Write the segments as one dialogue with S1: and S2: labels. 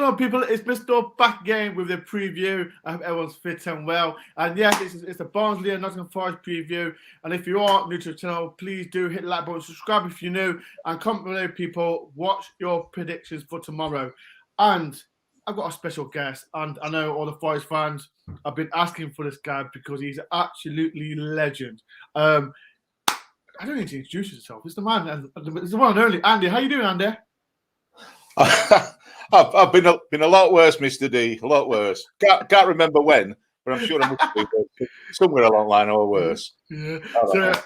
S1: going on, people? It's Mr. back again with the preview. I hope everyone's fit and well. And yes, it's a Barnsley and Nottingham Forest preview. And if you are new to the channel, please do hit the like button, subscribe if you're new, and comment below, people. Watch your predictions for tomorrow. And I've got a special guest, and I know all the Forest fans have been asking for this guy because he's absolutely legend. I don't need to introduce yourself. It's the man, it's the one and only Andy. How you doing, Andy?
S2: I've been a lot worse, Mr. D. A lot worse. Can't remember when, but I'm sure I must be somewhere along the line or worse.
S1: Yeah.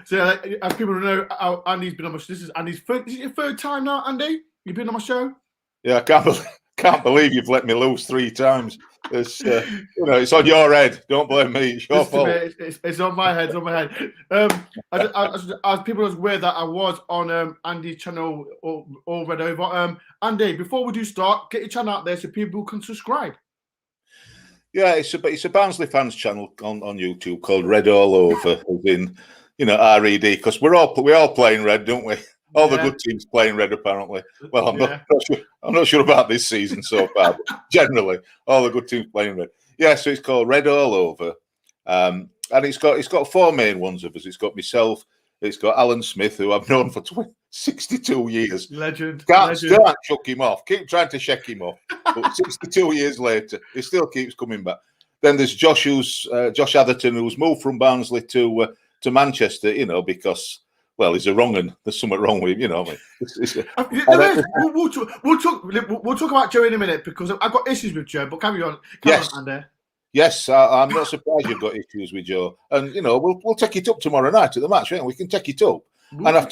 S1: So as people know, Andy's been on my show. This is Andy's third time now, Andy. You've been on my show.
S2: Yeah, I can't believe you've let me lose 3 times. It's it's on your head. Don't blame me. It's your fault.
S1: It's on my head. It's on my head. As people are aware that I was on Andy's channel all read over. Andy, before we do start, get your channel out there so people can subscribe.
S2: Yeah, it's a Barnsley fans channel on YouTube called Red All Over, as in RED, because we're all playing red, don't we? All the good teams playing red, apparently. Well, I'm not sure about this season so far, but generally, all the good teams playing red. Yeah, so it's called Red All Over, and it's got 4 main ones of us. It's got myself, it's got Alan Smith, who I've known for 62 years.
S1: Legend.
S2: Can't chuck him off. Keep trying to shake him off, but 62 years later, he still keeps coming back. Then there's Josh Atherton, who's moved from Barnsley to Manchester, because. Well, he's a wrong un. There's something wrong with him, We'll
S1: talk about Joe in a minute because I've got issues with Joe. But carry on, Andy.
S2: Yes, I'm not surprised you've got issues with Joe, and we'll take it up tomorrow night at the match. We can take it up. And I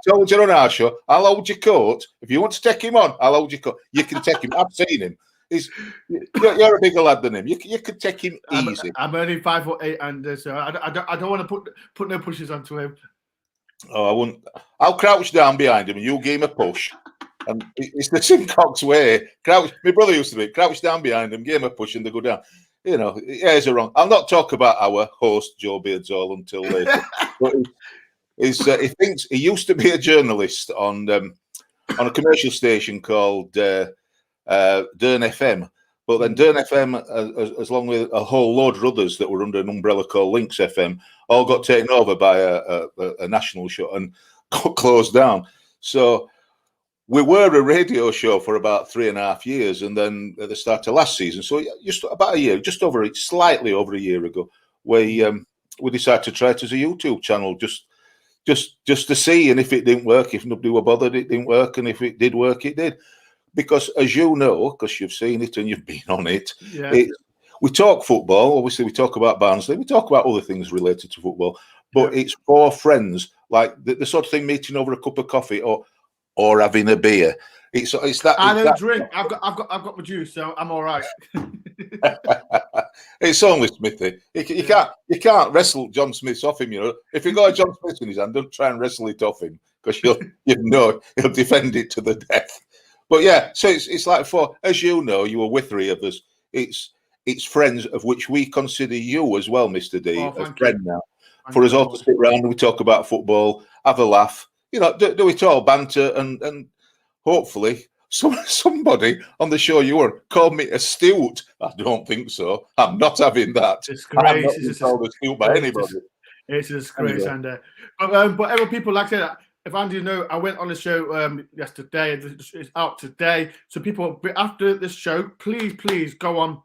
S2: told you on our show, I'll hold your coat if you want to take him on. I'll hold your coat. You can take him. I've seen him. You're a bigger lad than him. You could take him easy.
S1: I'm only 5'8", and so I don't want to put no pushes onto him.
S2: Oh, I wouldn't. I'll crouch down behind him and you'll give him a push. And it's the Simcox way. My brother used to do it. Crouch down behind him, give him a push, and they go down. It's wrong. I'll not talk about our host, Joe Beardsall, until later. But he thinks he used to be a journalist on a commercial station called Dern FM. But then Dern FM, as long with a whole load of others that were under an umbrella called Links FM, all got taken over by a national show and got closed down. So we were a radio show for about 3.5 years, and then at the start of last season, so just about a year, slightly over a year ago, we decided to try it as a YouTube channel, just to see, and if it didn't work, if nobody were bothered, it didn't work, and if it did work, it did. Because, as you know, because you've seen it and you've been on it, we talk football. Obviously, we talk about Barnsley. We talk about other things related to football. But it's for friends, like the sort of thing, meeting over a cup of coffee or having a beer. It's that.
S1: I don't drink. I've got my juice, so I'm all right.
S2: It's only Smithy. You can't wrestle John Smith's off him. If you got a John Smith in his hand, don't try and wrestle it off him because he'll defend it to the death. But yeah, so it's like as you know, you were with 3 of us. It's friends of which we consider you as well, Mr. D, a friend now. For us all to sit around and we talk about football, have a laugh, do it all, banter, and hopefully somebody on the show you were called me astute. I don't think so. I'm not having that. I'm not being called astute by anybody.
S1: It's a disgrace, Andy. But every people, like I said, if Andy know, I went on the show yesterday. It's out today. So people, after this show, please go on,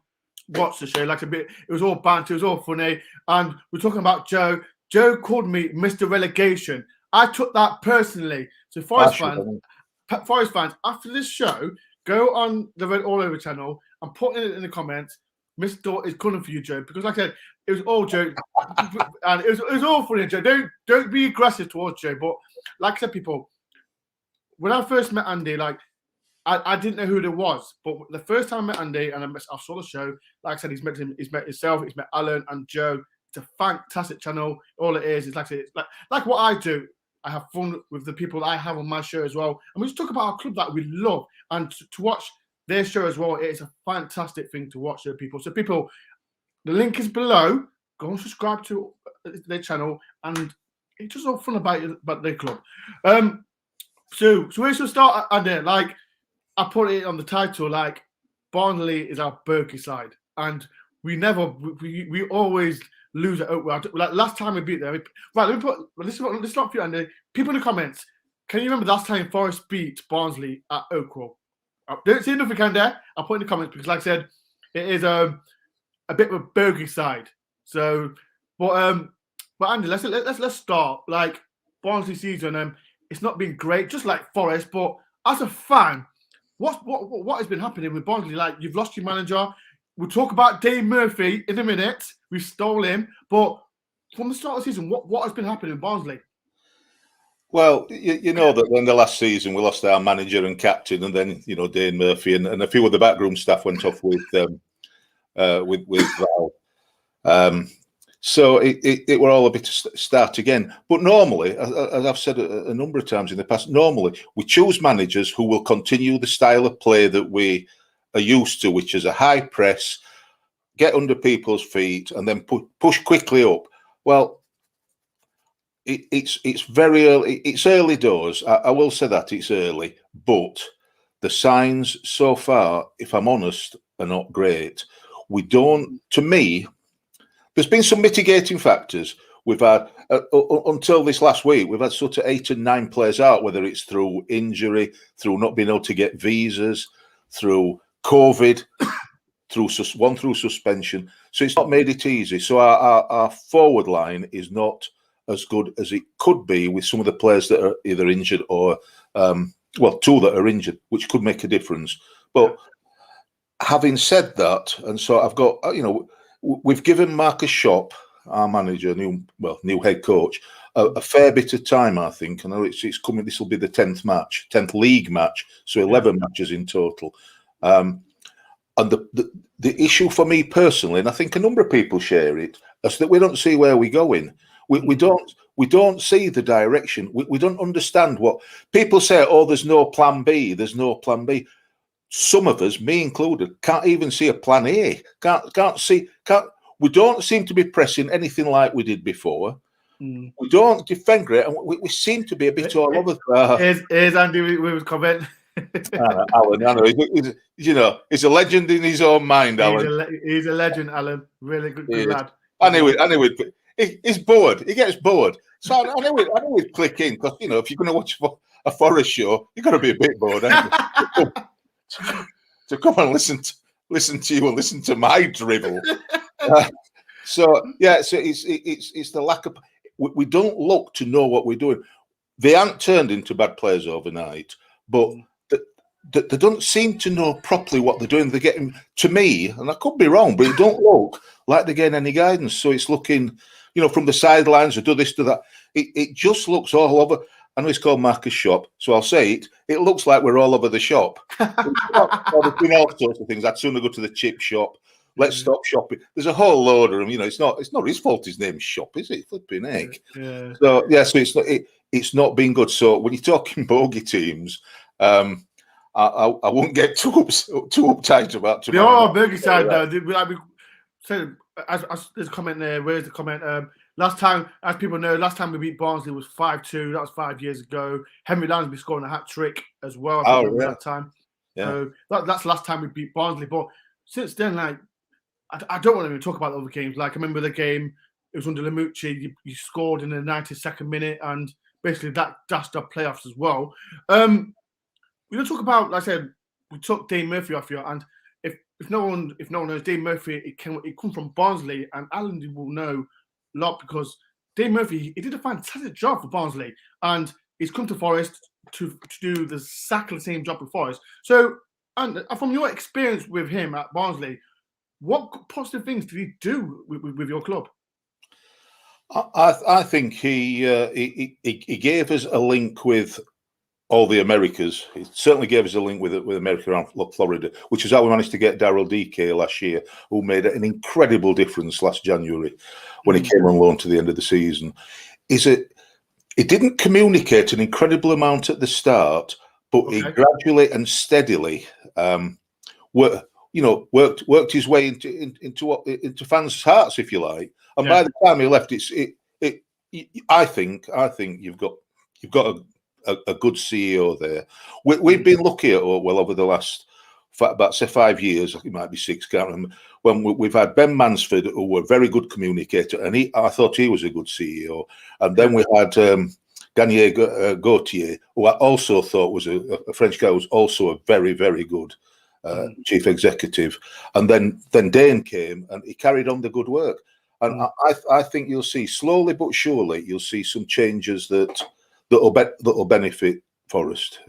S1: watch the show. Like it was all banter, it was all funny. And we're talking about Joe. Joe called me Mr. Relegation. I took that personally. So Forest fans, after this show, go on the Red All Over channel and put in the comments, Mr. is calling for you, Joe. Because like I said, it was all Joe. And it was all funny, Joe. Don't be aggressive towards Joe. But like I said, people, when I first met Andy, I didn't know who it was. But the first time I met Andy and I saw the show, like I said, he's met himself, he's met Alan and Joe. It's a fantastic channel. All it is like I said, it's like what I do. I have fun with the people I have on my show as well. And we just talk about our club that we love. And to watch their show as well, it's a fantastic thing to watch, people. So people, the link is below. Go and subscribe to their channel, and it's just all fun about their club. So we should start, Andy. Like I put it on the title, like Barnsley is our Berkey side, and we always lose at Oakwell. Like last time we beat them. Right, let me put this up for you, and people in the comments. Can you remember last time Forest beat Barnsley at Oakwell? Don't see enough if you can there. I'll put in the comments because, like I said, it is a bit of a Berkey side. So, but Andy, let's start. Like Barnsley season, it's not been great, just like Forest. But as a fan, what has been happening with Barnsley? Like you've lost your manager. We'll talk about Dane Murphy in a minute. We stole him, but from the start of the season, what has been happening in Barnsley?
S2: Well, you know that in the last season we lost our manager and captain, and then Dane Murphy and a few of the backroom staff went off with Val. So it were all a bit to start again. But normally, as I've said a number of times in the past, normally we choose managers who will continue the style of play that we are used to, which is a high press, get under people's feet, and then push quickly up. Well, it's very early. It's early doors. I will say that it's early, but the signs so far, if I'm honest, are not great. We don't. To me, there's been some mitigating factors. We've had until this last week, we've had sort of 8 and 9 players out, whether it's through injury, through not being able to get visas, through COVID, through suspension. So it's not made it easy. So our forward line is not as good as it could be with some of the players that are either injured or, 2 that are injured, which could make a difference. But having said that, and so I've got, we've given Marcus Schopp, our manager, new head coach, a fair bit of time, I think. I know it's coming. This will be the 10th league match, so 11 matches in total. And the issue for me personally, and I think a number of people share it, is that we don't see where we're going. We don't see the direction. We don't understand what people say. Oh, there's no plan B. There's no plan B. Some of us, me included, can't even see a plan A. We don't seem to be pressing anything like we did before. We don't defend great, and we seem to be a bit all over.
S1: Here's Andy with his comment.
S2: Alan, I know. He's a legend in his own mind, Alan.
S1: He's a legend, Alan. Really good lad.
S2: I knew it. He's bored. He gets bored. So I know we'd click in because if you're going to watch a Forest show, you've got to be a bit bored, haven't you? To come and listen to you and listen to my drivel. So it's the lack of. We don't look to know what we're doing. They aren't turned into bad players overnight, but they don't seem to know properly what they're doing. They're getting, to me, and I could be wrong, but it don't look like they're getting any guidance. So it's looking, from the sidelines, or do this, do that. It just looks all over. I know it's called Marcus Shop, so I'll say it. It looks like we're all over the shop. There's been all sorts of things. I'd sooner go to the chip shop. Let's stop shopping. There's a whole load of them. It's not his fault. His name's Shop, is it? Flipping heck. Yeah. So so it's not been good. So when you're talking bogey teams, I won't get too uptight about tomorrow.
S1: The bogey side though. As there's a comment there. Where's the comment? Last time, as people know, last time we beat Barnsley was 5-2. That was 5 years ago. Henry Lansby scoring a hat trick as well. That time. Yeah. So that's the last time we beat Barnsley. But since then, I don't want to even talk about the other games. Like I remember the game, it was under Lamucci. You scored in the 92nd minute, and basically that dashed our playoffs as well. We're going to talk about, like I said, we took Dane Murphy off here, and if no one knows Dane Murphy, it comes from Barnsley, and Alan will know a lot because Dane Murphy, he did a fantastic job for Barnsley, and he's come to Forest to do exactly the same job with Forest. So, and from your experience with him at Barnsley, what positive things did he do with your club?
S2: I think he gave us a link with all the Americas. He certainly gave us a link with America around Florida, which is how we managed to get Daryl DK last year, who made an incredible difference last January when he came on loan to the end of the season. He didn't communicate an incredible amount at the start, but he gradually and steadily worked his way into fans' hearts, if you like. And by the time he left, I think you've got a good CEO there. We've been lucky at Oakwell over the last about say 5 years, it might be 6, can't remember, when we've had Ben Mansford, who were a very good communicator, and I thought he was a good CEO. And then we had Daniel Gauthier, who I also thought was a French guy, who was also a very, very good chief executive. And then Dane came, and he carried on the good work. And I think you'll see, slowly but surely, you'll see some changes that'll benefit Forest.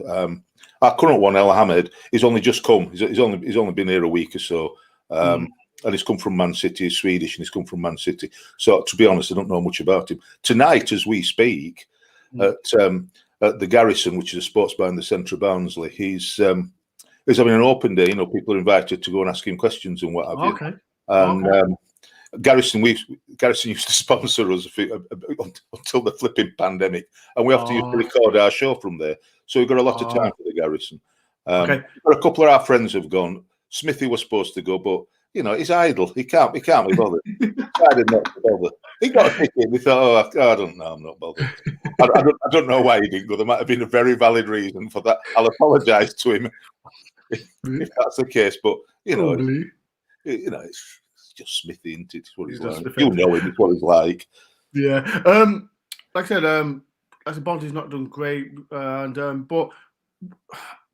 S2: Our current one, El Hamed, he's only just come. He's only been here a week or so, and he's come from Man City. He's Swedish, and he's come from Man City. So, to be honest, I don't know much about him. Tonight, as we speak, at the Garrison, which is a sports bar in the centre of Barnsley, he's having an open day. You know, people are invited to go and ask him questions and what have you.
S1: Okay.
S2: And Garrison used to sponsor us until the flipping pandemic, and we have to use to record our show from there. So we've got a lot of time for the Garrison.
S1: Okay.
S2: A couple of our friends have gone. Smithy was supposed to go, but you know he's idle. He can't be bothered. Decided not to bother. He got a ticket. We thought, I don't know, I'm not bothered. I don't know why he didn't go. There might have been a very valid reason for that. I'll apologise to him if that's the case. But you know, it's just Smithy, isn't it? It's what he's like. You know him. It's what he's like.
S1: Yeah. Like I said, Barnsley's not done great, but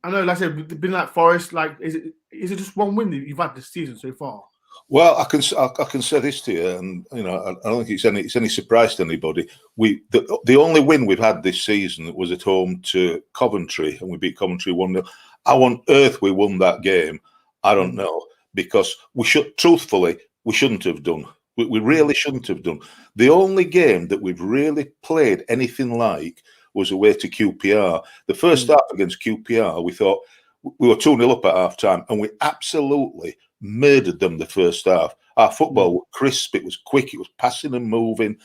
S1: I know, like I said, we've been like Forest. Like, is it just one win that you've had this season so far?
S2: Well, I can say this to you, and you know, I don't think it's any surprise to anybody. The only win we've had this season was at home to Coventry, and we beat Coventry 1-0. How on earth we won that game, I don't know, because truthfully, we shouldn't have done. We really shouldn't have done. The only game that we've really played anything like was away to QPR. The first half against QPR, we thought we were 2-0 up at half time, and we absolutely murdered them the first half. Our football was crisp, it was quick, it was passing and moving,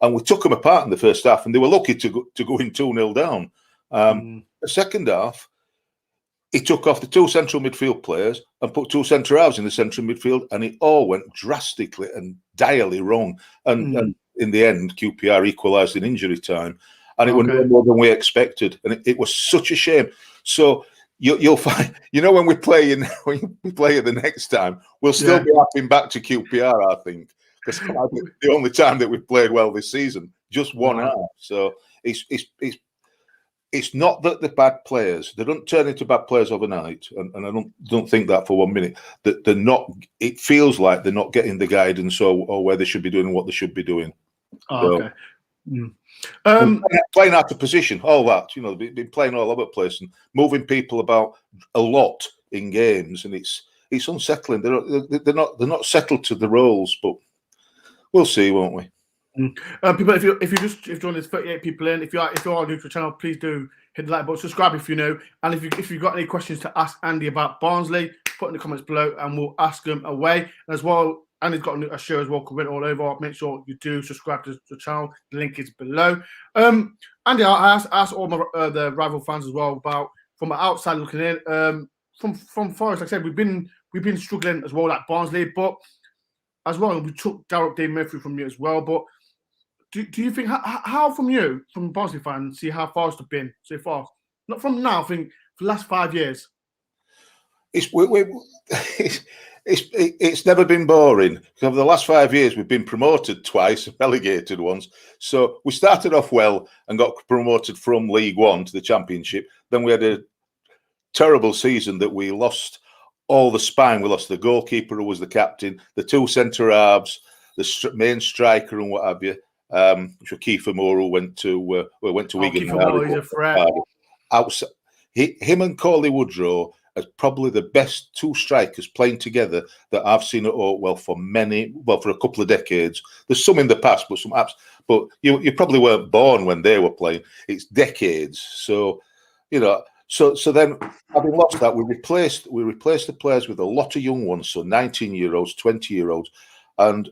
S2: and we took them apart in the first half, and they were lucky to go in 2-0 down. The second half, he took off the 2 central midfield players and put 2 centre halves in the central midfield, and it all went drastically and direly wrong. And in the end, QPR equalised in injury time, and it was no more than we expected. And it was such a shame. So you'll find, you know, when we play the next time, we'll still be hopping back to QPR, I think, because the only time that we've played well this season, just one half. So it's not that they're bad players. They don't turn into bad players overnight, and I don't think that for 1 minute. That they're not. It feels like they're not getting the guidance or where they should be doing and what they should be doing.
S1: Okay.
S2: Playing out of position, all that, you know, they've been playing all over the place and moving people about a lot in games, and it's unsettling. They're not settled to the roles, but we'll see, won't we?
S1: People, if you join this 38 people in, if you are new to the channel, please do hit the like button, subscribe if you know, and if you've got any questions to ask Andy about Barnsley, put in the comments below, and we'll ask them away. And as well, Andy's got a show as well called Win All Over. Make sure you do subscribe to the channel. The link is below. Andy, I asked all my the rival fans as well about, from outside looking in, from Forest. Like I said, we've been struggling as well, like Barnsley, but as well we took Dane Murphy from you as well, but. Do you think how from you, from Barnsley fan, see how Forest have been so far? Not from now, I think for the last 5 years. It's never been boring. Because over the last 5 years, we've been promoted twice, relegated once. So we started off well and got promoted from League One to the Championship. Then we had a terrible season that we lost all the spine. We lost the goalkeeper who was the captain, the 2 centre halves, the main striker, and what have you. Which were Kiefer Moore, who went to Wigan. Kiefer Moore is a threat.
S2: Him and Corley Woodrow are probably the best 2 strikers playing together that I've seen at Oakwell for a couple of decades. There's some in the past, but some apps. But you probably weren't born when they were playing. It's decades. So you know. So then, having lost that, we replaced the players with a lot of young ones. So 19-year-olds, 20-year-olds, and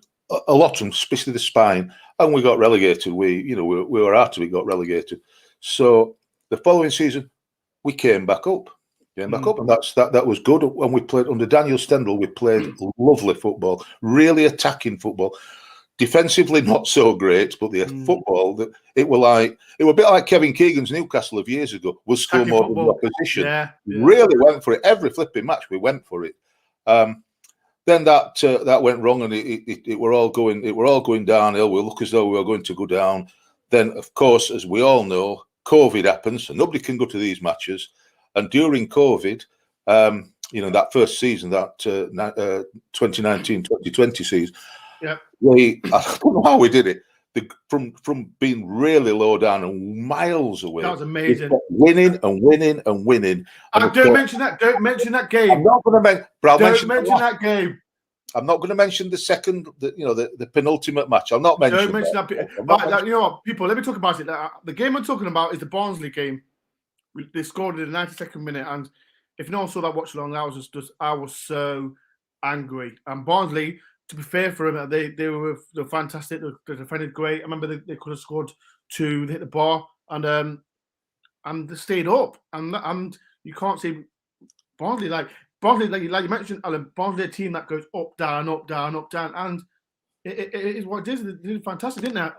S2: a lot of them, especially the spine, and we got relegated. We were out of it, got relegated. So the following season, we came back up, and that was good. When we played under Daniel Stendel, we played lovely football, really attacking football. defensively not so great, but the football, it were a bit like Kevin Keegan's Newcastle of years ago. We'll score more than the opposition.
S1: Yeah.
S2: Really went for it. Every flipping match, we went for it. Then that went wrong, and it were all going downhill. We look as though we were going to go down. Then, of course, as we all know, COVID happens, so nobody can go to these matches. And during COVID, that first season, that 2019-2020 season,
S1: I
S2: don't know how we did it. From being really low down and miles away.
S1: That was amazing.
S2: Winning and winning and winning. And
S1: don't mention that game.
S2: I'm not going to mention
S1: that game.
S2: I'm not going to mention the second, the penultimate match. I'll not mention.
S1: Don't mention that. You know what, people? Let me talk about it. The game I'm talking about is the Barnsley game. They scored in the 92nd minute, and if no one saw that watch along, I was so angry. And Barnsley, to be fair for them, they were fantastic. They defended great. I remember they could have scored 2. They hit the bar, and they stayed up. And you can't see Barnsley like you mentioned, Alan. Barnsley, a team that goes up, down, up, down, up, down, and it is what it is. They did fantastic, didn't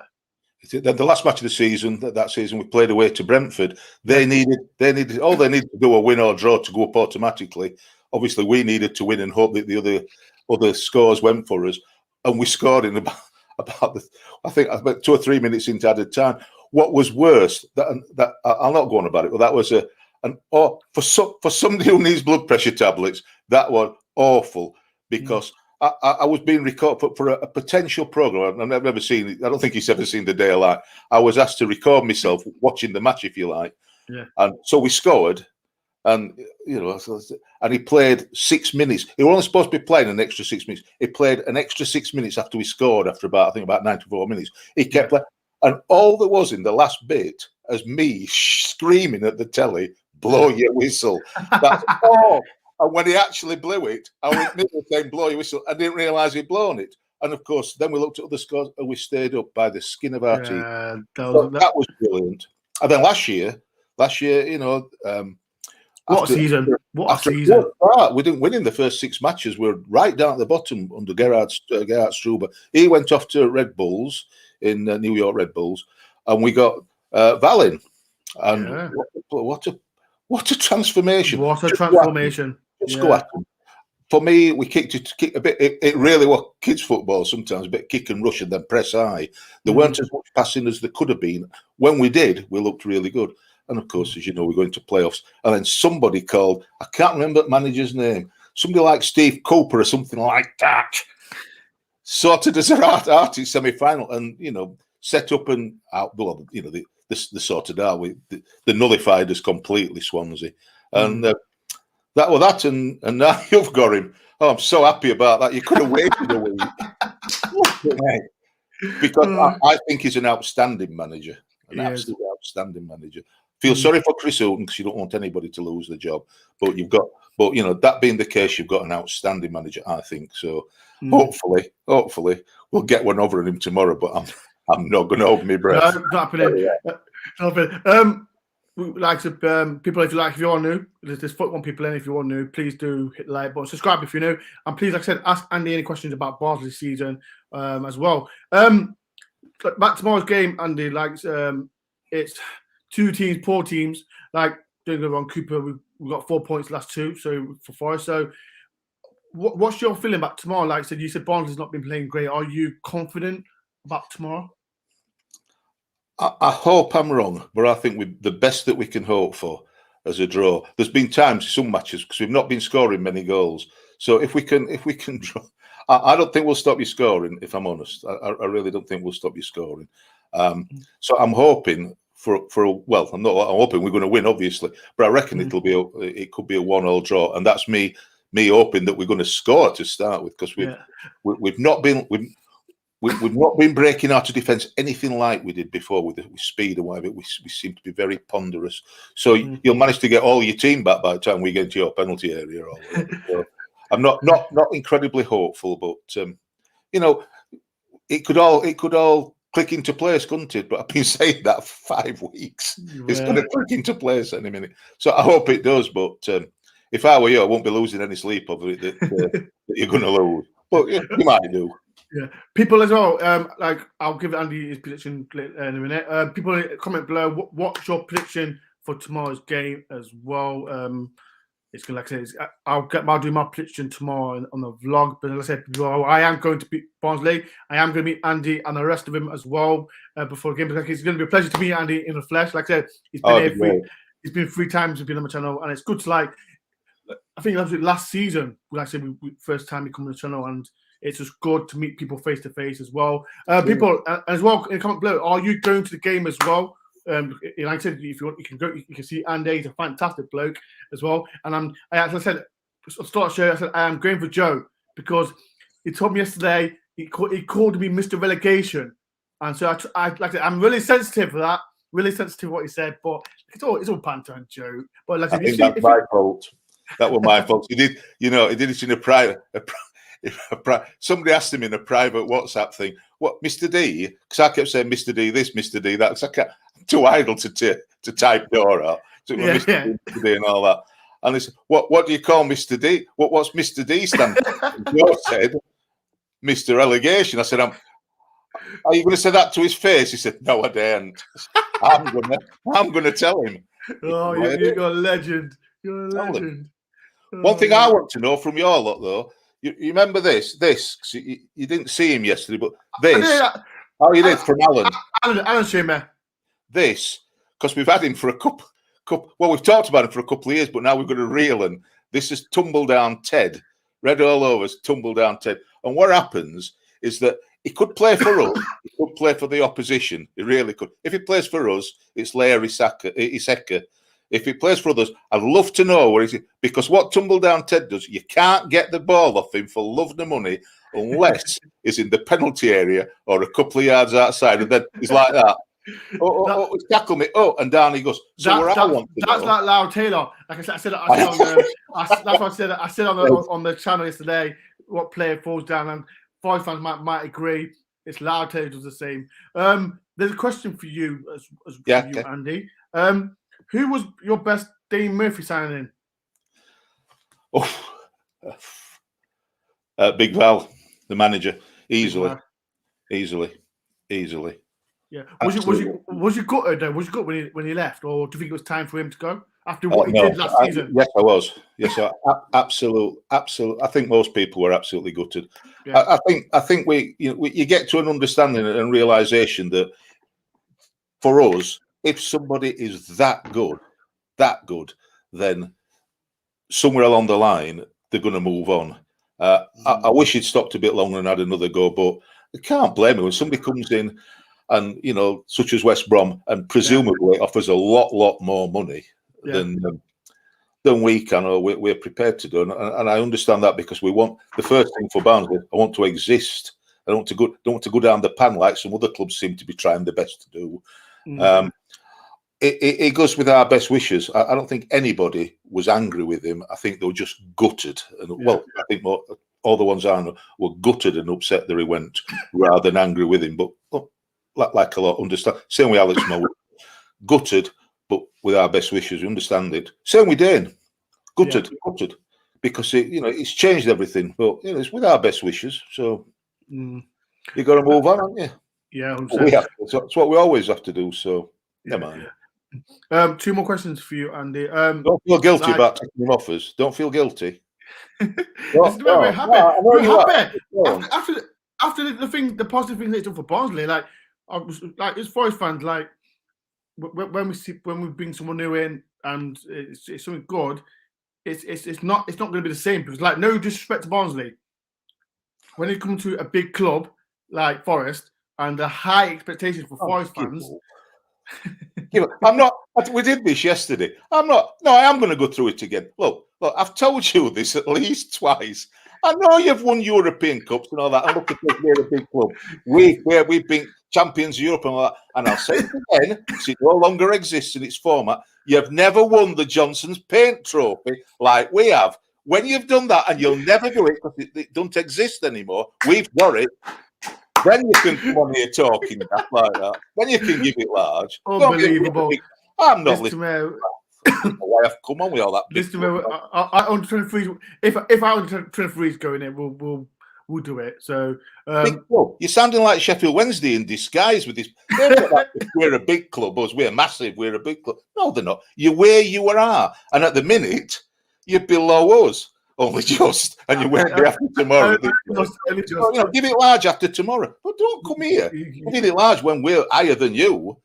S1: they?
S2: The last match of the season, that season, we played away to Brentford. They needed to do a win or draw to go up automatically. Obviously, we needed to win and hope that the other scores went for us, and we scored in about 2 or 3 minutes into added time. What was worse, that I'll not go on about it, but that was for somebody who needs blood pressure tablets, that was awful, because I was being recorded for a potential program. I've never seen it. I don't think he's ever seen the day of light. I was asked to record myself watching the match, if you like.
S1: Yeah.
S2: And so we scored. And and he played 6 minutes. He was only supposed to be playing an extra 6 minutes. He played an extra 6 minutes after we scored. After about 94 minutes, he kept playing. And all there was in the last bit is me screaming at the telly, "Blow your whistle!" That's all. And when he actually blew it, I went middle saying, "Blow your whistle." I didn't realise he'd blown it. And of course, then we looked at other scores, and we stayed up by the skin of our teeth. That was brilliant. And then last year,
S1: What a season!
S2: We didn't win in the first 6 matches. We're right down at the bottom under Gerhard Struber. He went off to Red Bulls in New York Red Bulls, and we got Valin. And what a transformation!
S1: What a transformation!
S2: Just go at them. For me, we kicked a bit. It really was kids' football sometimes, a bit kick and rush and then press high. There weren't as much passing as there could have been. When we did, we looked really good. And of course, as you know, we're going to playoffs. And then somebody called, I can't remember the manager's name, somebody like Steve Cooper or something like that, sorted as an artist semi-final, and set up and out. Well, they sorted out. They nullified us completely, Swansea, and that was that. And now you've got him. Oh, I'm so happy about that. You could have waited a week because I think he's an outstanding manager, absolutely outstanding manager. Feel sorry for Chris Houghton because you don't want anybody to lose the job, but that being the case, you've got an outstanding manager, I think. So hopefully we'll get one over on him tomorrow. But I'm not going to hold my breath.
S1: No, not happening. People, if you are new, there's football people in. If you are new, please do hit the like button, subscribe if you're new, and please, like I said, ask Andy any questions about Barnsley season as well. Back tomorrow's game, Andy. It's 2 teams, poor teams. Don't get me wrong, Cooper, we've got 4 points last 2, so for Forest. So what's your feeling about tomorrow? Like I said, you said Barnsley's not been playing great. Are you confident about tomorrow?
S2: I hope I'm wrong, but I think the best that we can hope for as a draw. There's been times, some matches, because we've not been scoring many goals. So if we can draw, I don't think we'll stop you scoring, if I'm honest. I really don't think we'll stop you scoring. So I'm hoping I'm hoping we're going to win, obviously, but I reckon it could be a 1-1 draw, and that's me hoping that we're going to score to start with, because we've not been breaking out of defence anything like we did before with speed and whatever. We seem to be very ponderous. So you'll manage to get all your team back by the time we get into your penalty area. So I'm not incredibly hopeful, but it could all click into place, couldn't it? But I've been saying that for 5 weeks. Yeah. It's going to click into place any minute. So I hope it does. But if I were you, I won't be losing any sleep over it that you're going to lose. But you might do.
S1: Yeah, people as well. Like I'll give Andy his prediction in a minute. People comment below. What's your prediction for tomorrow's game as well? It's gonna, like I said, I'll do my prediction tomorrow on the vlog. But as I said, I am going to beat Barnsley. I am going to meet Andy and the rest of him as well before the game. Because it's going to be a pleasure to meet Andy in the flesh. Like I said, he's been here he's been 3 times. He's been on my channel, and it's good to like. I think that was last season. Like I said, first time he come on the channel, and it's just good to meet people face to face as well. People as well in the comment below. Are you going to the game as well? Like I said, if you want, you can go. You can see Andy. He's a fantastic bloke as well. And as I said, start show. I said I am going for Joe because he told me yesterday. He called me Mr. Relegation, and so I'm really sensitive for that. Really sensitive what he said, but it's all banter and joke. But like,
S2: I think that's my fault. That was my fault. He did it in a private. Somebody asked him in a private WhatsApp thing, "What, Mr. D?" Because I kept saying Mr. D this, Mr. D that. Because I'm too idle to type Dora, Mr. D and all that. And they said, "What do you call Mr. D? What's Mr. D stand for?" Joe said, "Mr. Relegation." I said, "Are you going to say that to his face?" He said, "No, I daren't. I'm gonna tell him."
S1: Oh, you're a legend. You're a legend.
S2: One thing I want to know from your lot, though, you remember this? You didn't see him yesterday, but this. Oh, you did from Alan.
S1: Alan Shimmer.
S2: This, because we've had him for a couple. Well, we've talked about him for a couple of years, but now we've got to reel him. This is Tumble Down Ted. Read all over us, Tumble Down Ted. And what happens is that he could play for us. He could play for the opposition. He really could. If he plays for us, it's Larry Iseka. If he plays for others, I'd love to know where he's, because what Tumble Down Ted does, you can't get the ball off him for love nor money unless he's in the penalty area or a couple of yards outside, and then he's like that. Tackle me! And down he goes. So that's
S1: like Lau Taylor. Like I said, that's what I said. I said on the channel yesterday. What player falls down, and Forest fans might agree. It's Lau Taylor does the same. There's a question for you, Andy. Who was your best Dane Murphy signing?
S2: Big Val, the manager, easily.
S1: Yeah. Was you gutted though? Was you gutted when he left, or do you think it was time for him to go after what he did last season?
S2: Yes, I was. Yes, absolute. I think most people were absolutely gutted. Yeah. I think you get to an understanding and realization that for us, if somebody is that good, then somewhere along the line they're going to move on. I wish he'd stopped a bit longer and had another go, but I can't blame him when somebody comes in and such as West Brom, and presumably offers a lot more money than we can or we're prepared to do. And I understand that, because we want the first thing for Barnsley. I want to exist. I don't want to go down the pan like some other clubs seem to be trying their best to do. It goes with our best wishes. I don't think anybody was angry with him. I think they were just gutted. Well, I think all the ones I know were gutted and upset that he went, rather than angry with him. But like a lot, understand. Same with Alex Moore, gutted, but with our best wishes, we understand it. Same with Dane, gutted, because it's changed everything. But it's with our best wishes. So you got to move on, haven't you?
S1: Yeah,
S2: that's what we always have to do. So never mind.
S1: 2 more questions for you, Andy.
S2: Don't feel guilty about taking him offers. Don't feel guilty.
S1: We're happy. We're happy. After the positive thing they've done for Barnsley, like I was like, as Forest fans, like when we bring someone new in and it's something good, it's not going to be the same, because like, no disrespect to Barnsley, when they come to a big club like Forest and the high expectations for Forest fans.
S2: I'm not. We did this yesterday. I'm not. No, I am going to go through it again. Look. I've told you this at least twice. I know you've won European Cups and all that. And look at this, we're a big club. We've been champions of Europe and all that. And I'll say it again, because it no longer exists in its format. You've never won the Johnson's Paint Trophy like we have. When you've done that, and you'll never do it because it doesn't exist anymore, we've got it. Then you can come on here talking like that. Then you can give it large.
S1: Unbelievable.
S2: I'm not listening. Why I've come on with all that?
S1: I under 23. If I under 23 is going in, we'll we'll do it. So
S2: big club. You're sounding like Sheffield Wednesday in disguise with this. We're a big club, us. We're massive. We're a big club. No, they're not. You're where you are, and at the minute, you're below us. Only just, and you won't be after tomorrow. Give it large after tomorrow. But don't come here. Give it large when we're higher than you.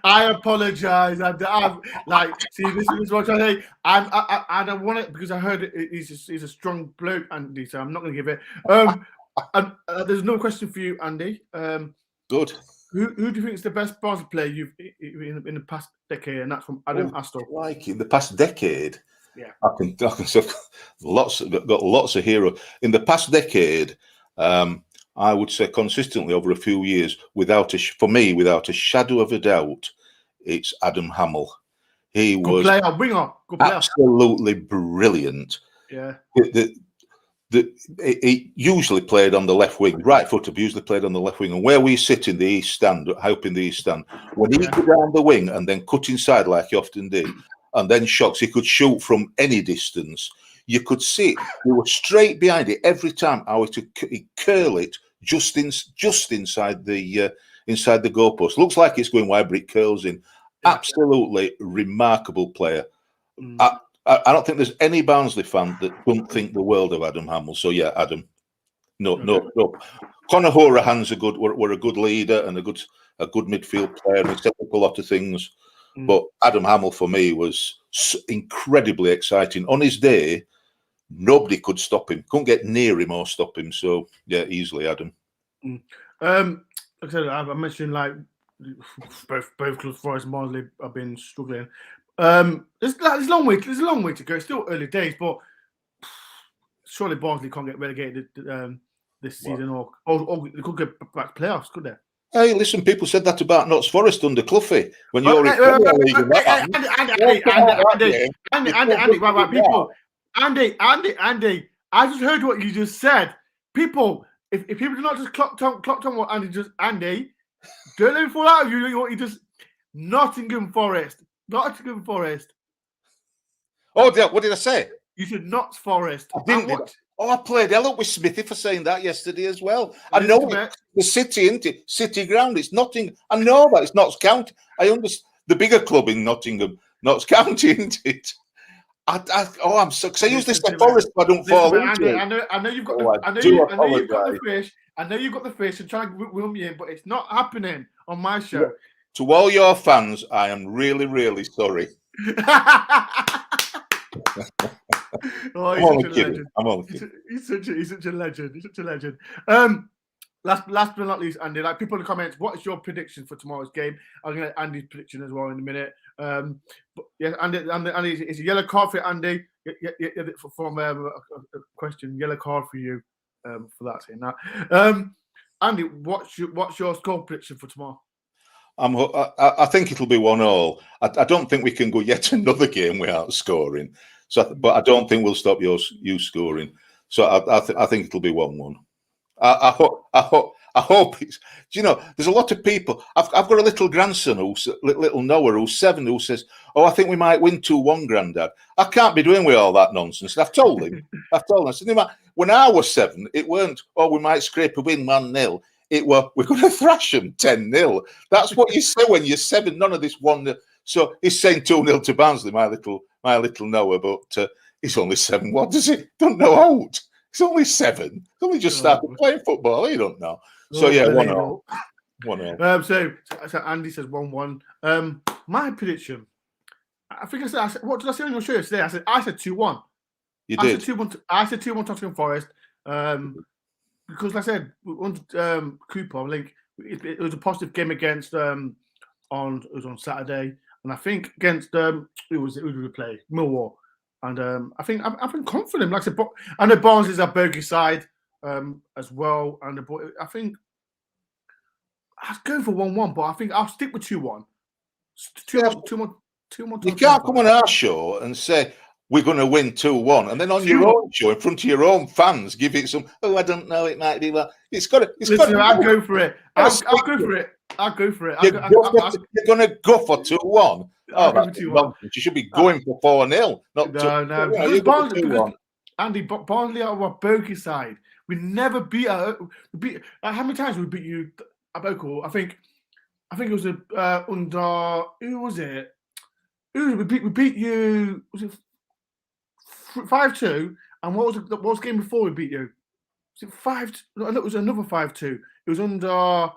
S1: I apologize. I'm like, see, this is what I say. I don't want it because I heard he's a strong bloke, Andy. So I'm not going to give it. And there's no question for you, Andy.
S2: Good.
S1: Who do you think is the best Barnsley player you've in the past decade? And that's from Adam Astor.
S2: Like in the past decade.
S1: Yeah,
S2: I can got lots of heroes in the past decade. I would say consistently over a few years, without a shadow of a doubt, it's Adam Hamel. He was
S1: player, winger, good player.
S2: Absolutely brilliant.
S1: Yeah.
S2: He usually played on the left wing, right footer, usually played on the left wing. And where we sit in the East Stand, helping the East Stand, when he go down the wing and then cut inside like he often did, and then shots, he could shoot from any distance. You could see it. We were straight behind it every time. He'd curl it just inside the goalpost. Looks like it's going wide, but it curls in. Absolutely remarkable player. I don't think there's any Barnsley fan that wouldn't think the world of Adam Hamel. So yeah, Adam. No. Conor Horahan's were a good leader and a good midfield player, and he set up a lot of things. But Adam Hamel for me was incredibly exciting. On his day, nobody could stop him. Couldn't get near him or stop him. So yeah, easily Adam.
S1: Like I said, I mentioned like both clubs, Forest and Barnsley, have been struggling. There's a long way to go. It's still early days, but surely Barnsley can't get relegated this season, or they could get back to playoffs, could they?
S2: Hey, listen, people said that about Notts Forest under Cloughy when you were in
S1: Andy, I just heard what you just said. People, if people do not just clocked on what Andy, don't let me fall out of you. What you just Nottingham Forest.
S2: Oh, what did I say?
S1: You said Notts Forest.
S2: I didn't. I played hell up with Smithy for saying that yesterday as well. I know it's the city, isn't it? City ground. It's Nottingham. I know that it's Notts County. I understand the bigger club in Nottingham, Notts County, isn't it? I'm so. Because I use this for Forest, so I don't fall into it.
S1: I know you've got. I know you've got the fish. I know you've got the fish and trying to wheel me in, but it's not happening on my show.
S2: Yeah. To all your fans, I am really, really sorry.
S1: I'm only kidding. He's such a legend. Last but not least, Andy, like people in the comments, what is your prediction for tomorrow's game? I'm going to get Andy's prediction as well in a minute. But yeah, Andy, it's a yellow card for Andy. From a question, yellow card for you for that saying that. Andy, what's your score prediction for tomorrow?
S2: I think it'll be 1-1. I don't think we can go yet another game without scoring. So, but I don't think we'll stop you scoring. So I think it'll be 1-1. I hope it's. Do you know? There's a lot of people. I've got a little grandson little Noah, who's 7, who says, "Oh, I think we might win 2-1, Grandad." I can't be doing with all that nonsense. And I've told him. I said, when I was 7, it weren't. Oh, we might scrape a win 1-0. It were we're going to thrash them 10-0. That's what you say when you're 7. None of this 1-0. So he's saying 2-0 to Barnsley, my little Noah, but he's only 7. What does he? Don't know out. He's only 7. He's only just started playing football. He don't know. So yeah, 1-0.
S1: 1-0. So Andy says 1-1. My prediction. I think I said. What did I say on your show today? I said 2-1.
S2: You did.
S1: I said 2-1 Nottingham Forest. Because like I said, Cooper, like it was a positive game against on Saturday, and I think against who did we play? Millwall, and I think I'm confident. Like I said, I know Barnes is our bogey side as well, and I think I was going for 1-1, but I think I'll stick with 2-1. 2-1.
S2: You can't come on our show and say we're going to win 2-1, and then on your own show, in front of your own fans, give it some. Oh, I don't know. It might be well. It's got to.
S1: Listen, I'll go for it. I'll go for it. I'll go for it.
S2: You're going to go for 2-1. Oh, that's you should be going for 4-0. Not
S1: no. Barnsley, Andy, Barnsley are our bogey side. We never beat how many times we beat you at Bogle? I think it was under who was it? We beat you. Was it 5-2? And what was the game before we beat you? Was it 5? No, it was another 5-2. It was under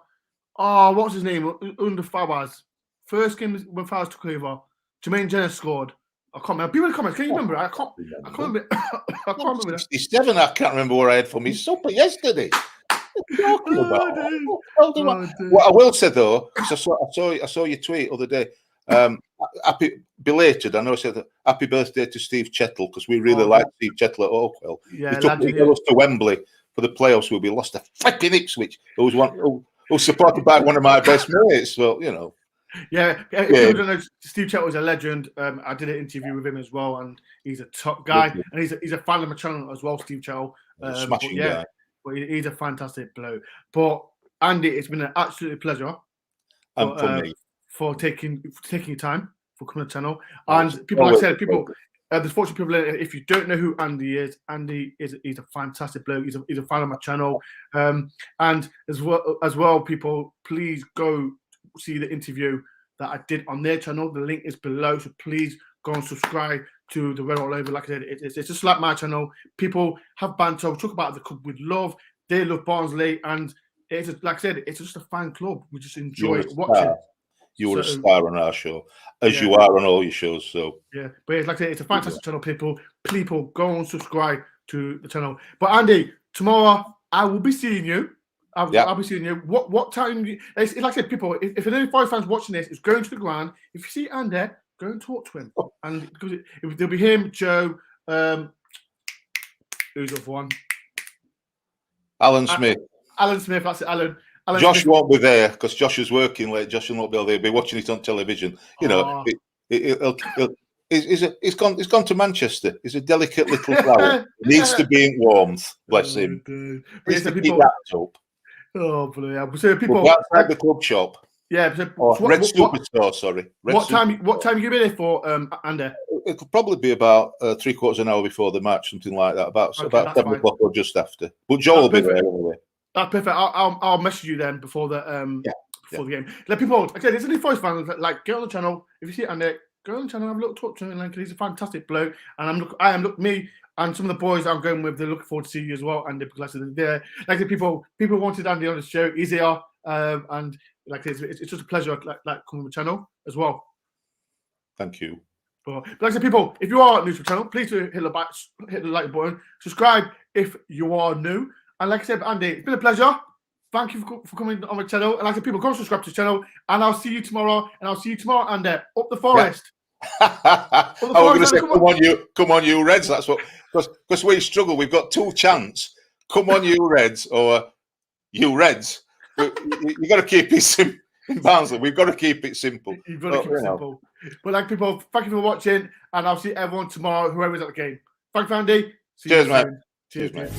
S1: what's his name? Under Fawaz. First game when Fawaz took over. Jermaine Jenner scored. I can't remember. People in the comments, can you remember? I can't remember. I can't remember.
S2: 67. I can't remember where I had for my supper yesterday. What I will say though, I saw your tweet other day. Happy belated. I know I said happy birthday to Steve Chettle because we really like Steve Chettle at Oakwell.
S1: Yeah,
S2: he took us to Wembley for the playoffs. Where we lost to flipping Ipswich. Who was supported by one of my best mates. So you know.
S1: Yeah, if you don't know, Steve Chettle is a legend. I did an interview with him as well, and he's a top guy, and he's a fan of my channel as well, Steve Chettle.
S2: Smashing guy.
S1: But he's a fantastic bloke. But Andy, it's been an absolute pleasure for taking your time for coming to the channel. And people, like I said, there's fortunate people. If you don't know who Andy is he's a fantastic bloke. He's a fan of my channel. And as well, people, please go see the interview that I did on their channel. The link is below, so please go and subscribe to the Red All Over. Like I said, it's just like my channel. People have banter, talk about the club with love. They love Barnsley, and it's just, like I said, it's just a fan club. We just enjoy watching.
S2: You were a star on our show, as you are on all your shows. So
S1: yeah, but it's like I said, it's a fantastic channel. People go and subscribe to the channel. But Andy, tomorrow I will be seeing you. I'll be seeing you. What time? It's like I said, people, if any Forest fans watching this, is going to the ground. If you see Andy, go and talk to him. And because there'll be him, Joe, who's the other one?
S2: Alan Smith.
S1: Alan Smith, that's it, Alan
S2: Josh
S1: Smith.
S2: won't be there because Josh is working late. Josh will not be able to be watching it on television. You know, he's gone to Manchester. He's a delicate little flower. He needs to be in warmth. Bless him. Needs to keep wrapped up.
S1: Oh, bloody! So people
S2: outside the club shop.
S1: Yeah, so
S2: Red Superstore. Sorry.
S1: What time you be there for, Andy?
S2: It could probably be about 3/4 an hour before the match, something like that. About 7 o'clock or just after. But Joe will be there anyway.
S1: That's perfect. I'll message you then before the the game. Let people. Again, there's any Forest fans like get on the channel. If you see it, Andy, go on the channel. Have a look, talk to him. Like he's a fantastic bloke, and me. And some of the boys I'm going with, they're looking forward to see you as well. And because they're like the people wanted Andy on the show. He's here, and like it's just a pleasure like coming on the channel as well.
S2: Thank you.
S1: But like I said, people, if you are new to the channel, please do hit the like button, subscribe if you are new. And like I said, Andy, it's been a pleasure. Thank you for coming on the channel. And like I said, people, go subscribe to the channel. And I'll see you tomorrow. Andy, up the Forest.
S2: Yeah. I was going to say, come on, you Reds. That's what, because we struggle. We've got two chants. Come on, you Reds, or you Reds. You got to keep it simple in Barnsley. We've got to keep it simple.
S1: You've got to keep it simple. But like people, thank you for watching, and I'll see everyone tomorrow, whoever's at the game. Thanks, Andy.
S2: Cheers, mate.
S1: Cheers, mate.